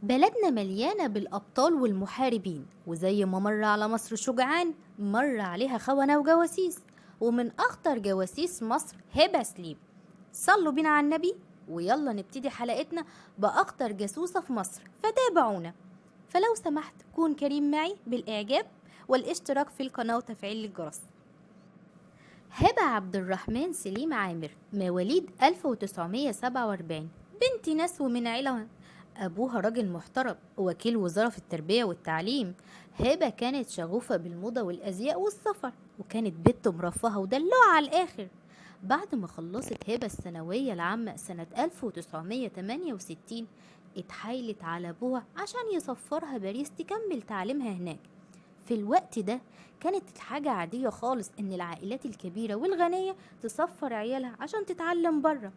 بلدنا مليانة بالأبطال والمحاربين، وزي ما مر على مصر شجعان مر عليها خونة وجواسيس. ومن أخطر جواسيس مصر هبة سليم. صلوا بينا على النبي، ويلا نبتدي حلقتنا بأخطر جاسوسة في مصر، فتابعونا. فلو سمحت كون كريم معي بالإعجاب والاشتراك في القناة وتفعيل الجرس. هبة عبد الرحمن سليم عامر، مواليد 1947، بنت ناس ومن عيلة أبوها راجل محترم وكيل وزارة في التربية والتعليم. هبة كانت شغوفة بالموضة والأزياء والسفر، وكانت بنت مرفهة ودلوعة على الآخر. بعد ما خلصت هبة الثانوية العامة سنة 1968، اتحايلت على أبوها عشان يسفرها باريس تكمل تعليمها هناك. في الوقت ده كانت الحاجة عادية خالص إن العائلات الكبيرة والغنية تسفر عيالها عشان تتعلم بره.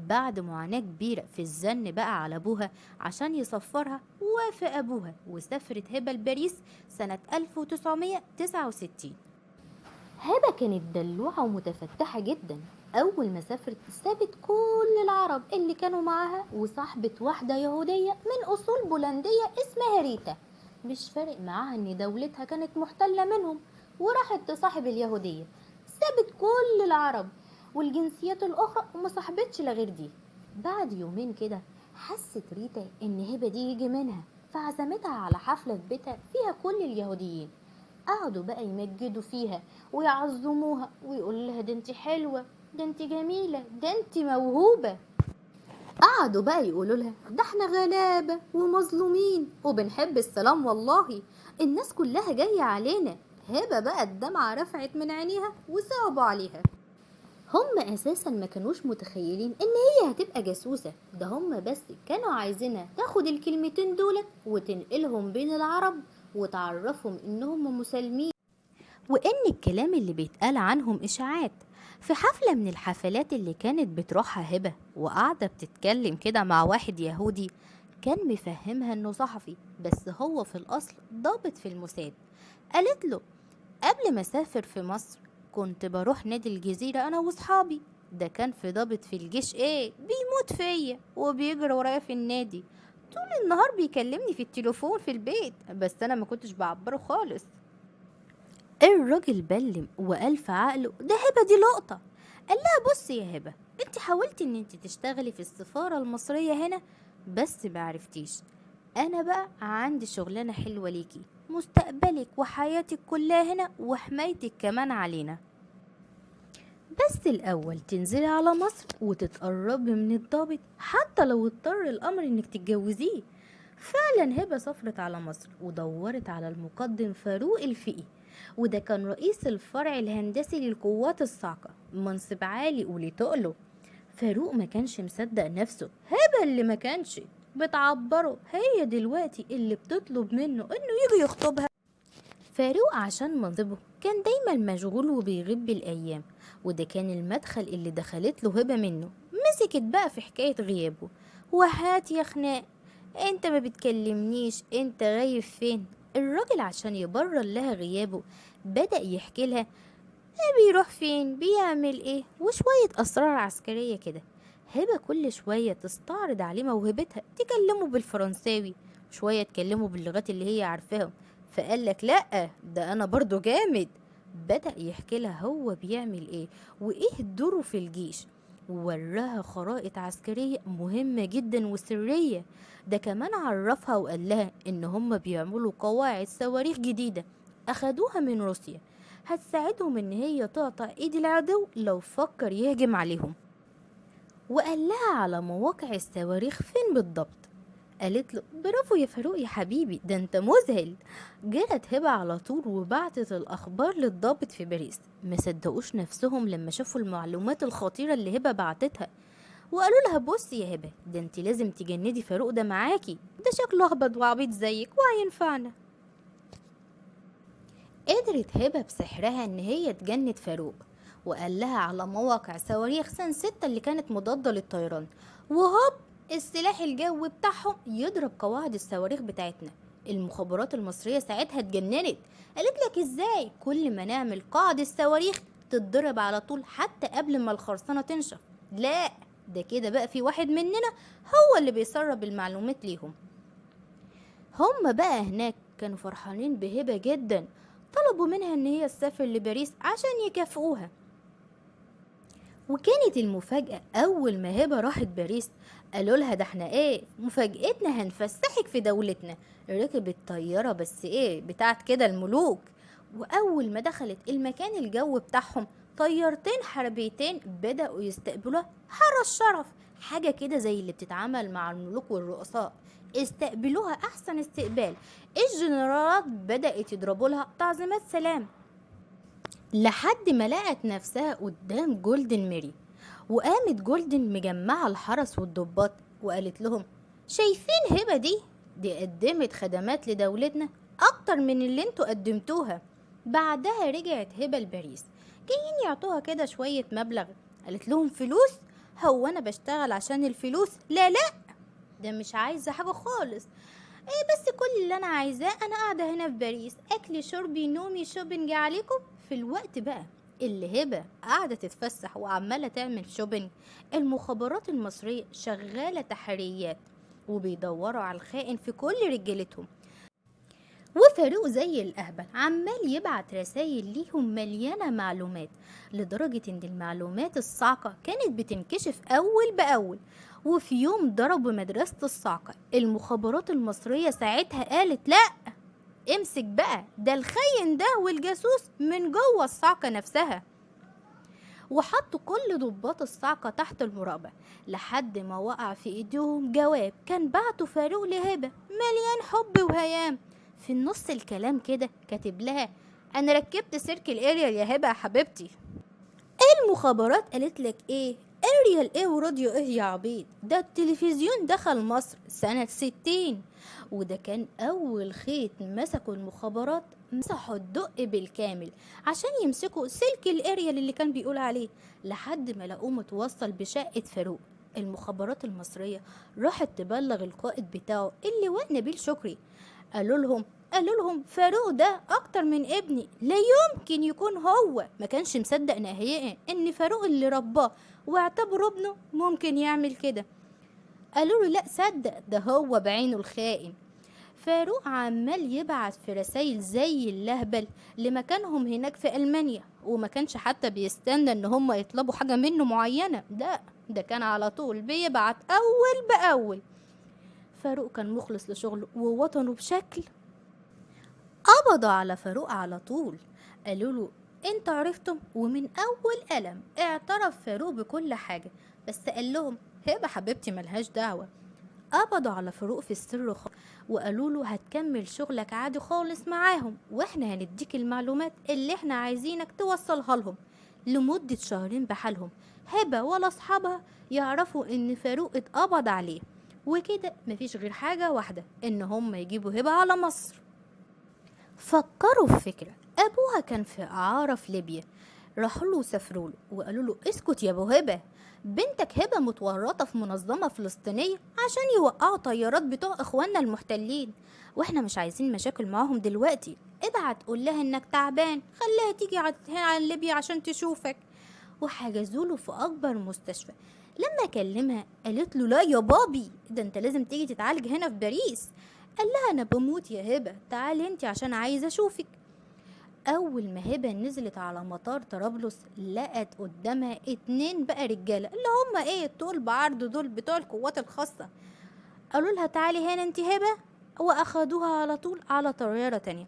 بعد معاناة كبيرة في الزن بقى على أبوها عشان يسفرها، وافق أبوها وسافرت هبة لباريس سنة 1969. هبة كانت دلوعة ومتفتحة جدا. أول ما سافرت سابت كل العرب اللي كانوا معاها وصاحبت واحدة يهودية من أصول بولندية اسمها ريتا. مش فارق معاها إن دولتها كانت محتلة منهم، وراحت تصاحب اليهودية. سابت كل العرب والجنسيات الأخرى وما صاحبتش لغير دي. بعد يومين كده حست ريتا إن هبة دي يجي منها، فعزمتها على حفلة في بيتها فيها كل اليهوديين. قعدوا بقى يمجدوا فيها ويعظموها ويقول لها ده انت حلوة، ده انت جميلة، ده انت موهوبة. قعدوا بقى يقولوا لها ده احنا غلابة ومظلومين وبنحب السلام، والله الناس كلها جاية علينا. هبة بقى الدمعة رفعت من عينيها وصعبوا عليها. هم اساسا ما كانوش متخيلين ان هي هتبقى جاسوسة، ده هم بس كانوا عايزينها تاخد الكلمتين دولت وتنقلهم بين العرب وتعرفهم انهم مسالمين، وإن الكلام اللي بيتقال عنهم إشاعات. في حفلة من الحفلات اللي كانت بتروحها هبة وقاعدة بتتكلم كده مع واحد يهودي، كان مفهمها إنه صحفي بس هو في الأصل ضابط في الموساد. قالت له قبل ما أسافر في مصر كنت بروح نادي الجزيرة أنا وصحابي، ده كان في ضابط في الجيش بيموت فيا وبيجري ورايا في النادي، طول النهار بيكلمني في التليفون في البيت، بس أنا ما كنتش بعبره خالص. الراجل بلم وقال في عقله ده هبة دي لقطة. قال لها بصي يا هبة، انت حاولتي ان انت تشتغلي في السفارة المصرية هنا بس معرفتيش. انا بقى عندي شغلانة حلوة ليكي، مستقبلك وحياتك كلها هنا وحمايتك كمان علينا. بس الأول تنزلي على مصر وتتقربي من الضابط حتى لو اضطر الأمر إنك تتجوزيه. فعلا هبة سافرت على مصر ودورت على المقدم فاروق الفقي، وده كان رئيس الفرع الهندسي للقوات الصاعقة، منصب عالي ولتقله. فاروق ما كانش مصدق نفسه، هبة اللي ما كانش بتعبره هي دلوقتي اللي بتطلب منه إنه يجي يخطبها. فاروق عشان منصبه كان دايما مشغول وبيغيب بالأيام، وده كان المدخل اللي دخلت له هبة منه. مسكت بقى في حكاية غيابه، وهات يا خناق، انت ما بتكلمنيش، انت غايب فين؟ الراجل عشان يبرر لها غيابه بدأ يحكي لها بيروح فين بيعمل ايه وشوية أسرار عسكرية كده. هبة كل شوية تستعرض عليه موهبتها، تكلمه بالفرنساوي شوية تكلمه باللغات اللي هي عارفاهم. فقال لك لأ، ده أنا برضو جامد. بدأ يحكي لها هو بيعمل ايه وايه دوره في الجيش، ووراها خرائط عسكرية مهمة جدا وسرية. ده كمان عرفها وقال لها ان هم بيعملوا قواعد صواريخ جديدة اخدوها من روسيا، هتساعدهم ان هي تقطع ايد العدو لو فكر يهجم عليهم. وقال لها على مواقع الصواريخ فين بالضبط. قالت له برافو يا فاروق يا حبيبي، ده انت مذهل. جرت هبة على طول وبعتت الاخبار للضابط في باريس. ما صدقوش نفسهم لما شافوا المعلومات الخطيرة اللي هبة بعتتها، وقالوا لها بصي يا هبة، ده انت لازم تجندي فاروق ده معاكي، ده شكله اهبط وعبيط زيك وهينفعنا. قدرت هبة بسحرها ان هي تجند فاروق، وقال لها على مواقع صواريخ سان ستة اللي كانت مضادة للطيران، وهوب السلاح الجوي بتاعهم يضرب قواعد الصواريخ بتاعتنا. المخابرات المصرية ساعتها اتجننت، قالت لك ازاي كل ما نعمل قاعدة صواريخ تتضرب على طول حتى قبل ما الخرسانة تنشف؟ لا، ده كده بقى في واحد مننا هو اللي بيسرب المعلومات ليهم. هم بقى هناك كانوا فرحانين بهبة جدا، طلبوا منها ان هي تسافر لباريس عشان يكافئوها. وكانت المفاجأة أول ما هبة راحت باريس، قالوا لها ده احنا ايه مفاجأتنا هنفسحك في دولتنا. ركبت طيارة بس ايه بتاعت كده الملوك، وأول ما دخلت المكان الجو بتاعهم طيارتين حربيتين بدأوا يستقبلوها حرس شرف، حاجة كده زي اللي بتتعامل مع الملوك والرؤساء. استقبلوها أحسن استقبال، الجنرالات بدأت يضربوا لها تعظيمات سلام لحد ما لقت نفسها قدام جولدن ميري. وقامت جولدن مجمعة الحرس والضباط وقالت لهم شايفين هبة دي قدمت خدمات لدولتنا أكتر من اللي انتوا قدمتوها. بعدها رجعت هبة لباريس، جايين يعطوها كده شوية مبلغ. قالت لهم فلوس؟ هو أنا بشتغل عشان الفلوس؟ لا لا، ده مش عايزة حاجة خالص. ايه بس كل اللي انا عايزاه انا قاعده هنا في باريس، اكلي شربي نومي شوبينج عليكم. في الوقت بقى اللي هبه قاعده تتفسح وعماله تعمل شوبينج، المخابرات المصريه شغاله تحريات وبيدوروا على الخائن في كل رجالتهم. وفاروق زي الأهبل عمال يبعت رسايل ليهم مليانة معلومات، لدرجة إن المعلومات الصعقة كانت بتنكشف أول بأول. وفي يوم ضربوا مدرسة الصعقة، المخابرات المصرية ساعتها قالت لأ، امسك بقى ده الخاين ده والجاسوس من جوه الصعقة نفسها. وحطوا كل ضباط الصعقة تحت المراقبة لحد ما وقع في ايديهم جواب كان بعته فاروق لهبة مليان حب وهيام. في النص الكلام كده كاتب لها انا ركبت سيركل اريال يا هبة يا حبيبتي. المخابرات قالت لك ايه اريال ايه وراديو ايه يا عبيد، ده التلفزيون دخل مصر سنة 60. وده كان اول خيط مسكوا المخابرات، مسحوا الدق بالكامل عشان يمسكوا سلك الاريال اللي كان بيقول عليه، لحد ما لقوه متوصل بشقة فاروق. المخابرات المصرية راحت تبلغ القائد بتاعه اللواء نبيل شكري. قالوا لهم فاروق ده اكتر من ابني، لا يمكن يكون هو. ما كانش مصدق نهائيا ان فاروق اللي رباه واعتبره ابنه ممكن يعمل كده. قالوا له لا صدق ده هو بعينه الخائن. فاروق عمال يبعت في رسايل زي اللهبل لمكانهم هناك في ألمانيا، وما كانش حتى بيستنى ان هم يطلبوا حاجة منه معينة، ده كان على طول بيبعت أول بأول. فاروق كان مخلص لشغله ووطنه بشكل. قبضوا على فاروق على طول، قالوا له انت عرفتم. ومن اول قلم اعترف فاروق بكل حاجة، بس قال لهم هبة حبيبتي ملهاش دعوة. قبضوا على فاروق في السر وقالوا له هتكمل شغلك عادي خالص معاهم، واحنا هنديك المعلومات اللي احنا عايزينك توصلها لهم لمدة شهرين بحالهم. هبة ولا اصحابها يعرفوا ان فاروق اتقبض عليه، وكده مفيش غير حاجة واحدة ان هم يجيبوا هبة على مصر. فكروا في فكرة، أبوها كان في إعارة في ليبيا، راحوا له وسافروا له وقالوا له اسكت يا أبو هبة، بنتك هبة متورطة في منظمة فلسطينية عشان يوقعوا طيارات بتوع إخواننا المحتلين، وإحنا مش عايزين مشاكل معاهم دلوقتي. ابعت قول لها إنك تعبان، خليها تيجي عن ليبيا عشان تشوفك. وحجزوا له في أكبر مستشفى. لما كلمها قالت له لا يا بابي، ده انت لازم تيجي تتعالج هنا في باريس. قال لها انا بموت يا هبة، تعالي انت عشان عايزة اشوفك. اول ما هبة نزلت على مطار طرابلس لقت قدامها 2 بقى رجالة اللي هم ايه طول بعرض، دول بتوع القوات الخاصة. قالوا لها تعالي هنا انت هبة، واخدوها على طول على طيارة تانية.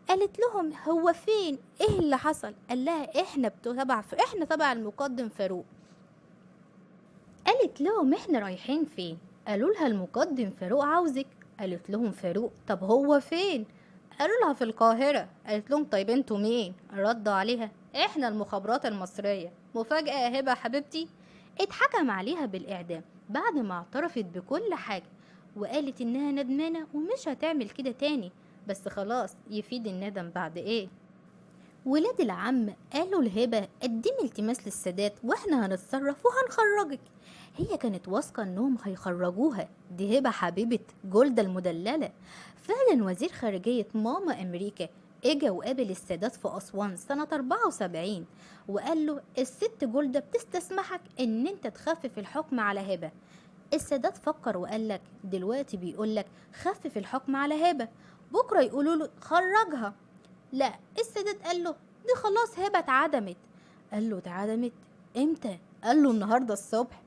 قالت لهم هو فين ايه اللي حصل؟ قال لها احنا تبع المقدم فاروق. قالت لهم احنا رايحين فين؟ قالوا لها المقدم فاروق عاوزك. قالت لهم فاروق طب هو فين؟ قالوا لها في القاهرة. قالت لهم طيب انتوا مين؟ ردوا عليها احنا المخابرات المصرية. مفاجأة يا هبة حبيبتي، اتحكم عليها بالإعدام بعد ما اعترفت بكل حاجة، وقالت انها ندمانة ومش هتعمل كده تاني. بس خلاص يفيد الندم بعد ايه؟ ولاد العم قالوا لهبة قدمي التماس للسادات واحنا هنتصرف وهنخرجك. هي كانت واثقة انهم هيخرجوها، دي هبة حبيبة جولدا المدللة. فعلا وزير خارجية ماما امريكا اجا وقابل السادات في أسوان سنة 74 وقال له الست جولدا بتستسمحك ان انت تخفف الحكم على هبة. السادات فكر وقالك دلوقتي بيقولك خفف الحكم على هبة، بكرة يقولوا له خرجها. لا، السادات قال له دي خلاص هبة اتعدمت. قال له اتعدمت امتى؟ قال له النهاردة الصبح.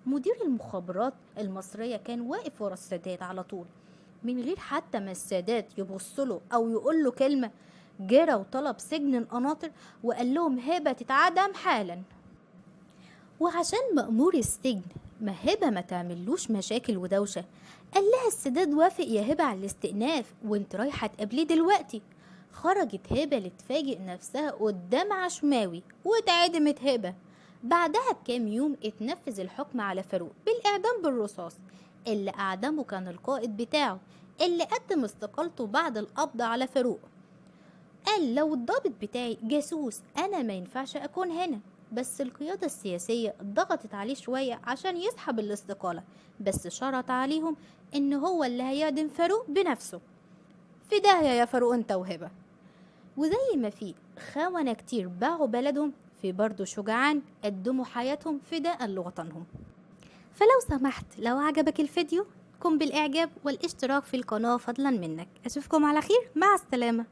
مدير المخابرات المصرية كان واقف ورا السادات على طول، من غير حتى ما السادات يبصله أو يقول له كلمة، جرى وطلب سجن القناطر وقال لهم هبة تتعدم حالا. وعشان مأمور السجن ما هبة ما تعملوش مشاكل ودوشة، قال لها السادات وافق يا هبة على الاستئناف وانت رايحة تقابليه دلوقتي. خرجت هبة لتفاجئ نفسها قدام عشماوي واتعدمت هبة. بعدها بكام يوم اتنفذ الحكم على فاروق بالإعدام بالرصاص. اللي أعدمه كان القائد بتاعه اللي قدم استقالته بعد القبض على فاروق. قال لو الضابط بتاعي جاسوس أنا ما ينفعش أكون هنا، بس القيادة السياسية ضغطت عليه شوية عشان يسحب الاستقالة، بس شرط عليهم إن هو اللي هيعدم فاروق بنفسه. في داهية يا فاروق انت وهبة. وزي ما في خونة كتير باعوا بلدهم، في برضو شجعان قدموا حياتهم فداء لوطنهم. فلو سمحت لو عجبك الفيديو قم بالإعجاب والاشتراك في القناة فضلا منك. أشوفكم على خير، مع السلامة.